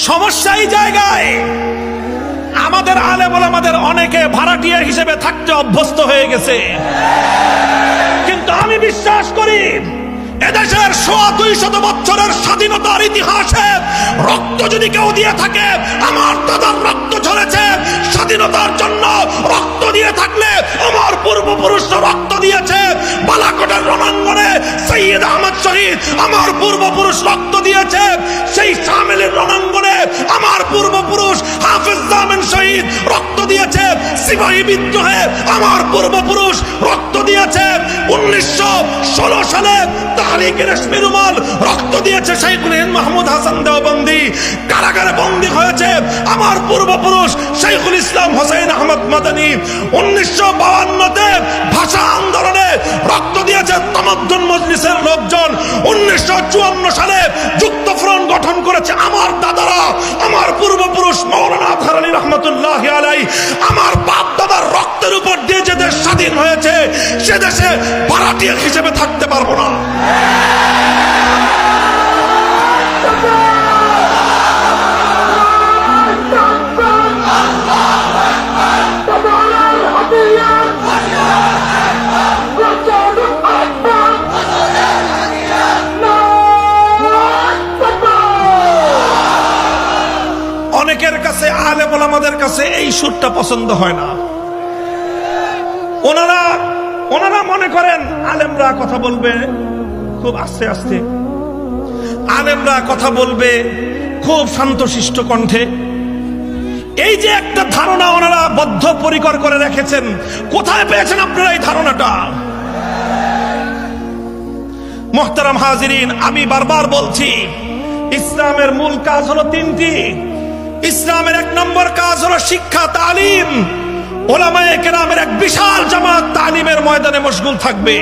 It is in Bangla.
সমস্যা এই জায়গায়, আমাদের আলেম ওলামাদের অনেকে ভাড়াটিয়া হিসেবে থাকতে অভ্যস্ত হয়ে গেছে। কিন্তু আমি বিশ্বাস করি এদেশের 200 বছরের স্বাধীনতার ইতিহাসে রক্ত যদি কেউ দিয়ে থাকে, আমার দাদার রক্ত ঝরেছে স্বাধীনতার জন্য। রক্ত দিয়ে থাকলে আমার পূর্বপুরুষরা রক্ত দিয়েছে। বালাকোটের রণাঙ্গনে সৈয়দ আহমদ শহীদ আমার পূর্বপুরুষ রক্ত দিয়েছে। সেই শামিলের রণাঙ্গনে আমার পূর্বপুরুষ হাফেজ জামিন শহীদ রক্ত দিয়েছে। সিপাহী বিদ্রোহে আমার পূর্বপুরুষ রক্ত দিয়েছে। 1916 সালে তাহরিকে রেশমি রুমাল রক্ত দিয়েছে শাইখুল হিন্দ মাহমুদ হাসান দেওবন্দি। কারাগারে বন্দী হয়েছে আমার পূর্বপুরুষ শাইখুল ইসলাম হোসেন আহমদ মাদানী। 1952-তে ভাষা আন্দোলনে রক্ত দিয়েছে তামাদ্দুন মজলিসের লোকজন। 1954 সালে যুক্তফ্রন্ট গঠন করেছে আমার দাদারা, আমার পূর্বপুরুষ মাওলানা আতহার আলী রহমতুল্লাহি আলাইহি। আমার বাপ দাদার রক্তের উপর দিয়ে যে দেশ স্বাধীন হয়েছে, সে দেশে ভাড়াটিয়া হিসেবে থাকতে পারবো না। অনেকের কাছে, আলেম ওলামাদের কাছে এই সুরটা পছন্দ হয় না। ওনারা মনে করেন আলেমরা কথা বলবে খুব আস্তে আস্তে, আলেমরা কথা বলবে খুব শান্তশিষ্ট কণ্ঠে। এই যে একটা ধারণা ওনারা বদ্ধপরিকর করে রেখেছেন, কোথায় পেয়েছেন আপনারা এই ধারণাটা? মুহতারাম হাজিরিন, আমি বারবার বলছি, ইসলামের মূল কাজ হলো 3টি। ইসলামের 1 নম্বর কাজ হলো শিক্ষা, তালিম। ওলামায়ে কেরামের এক বিশাল জামাত তালিমের ময়দানে মশগুল থাকবে।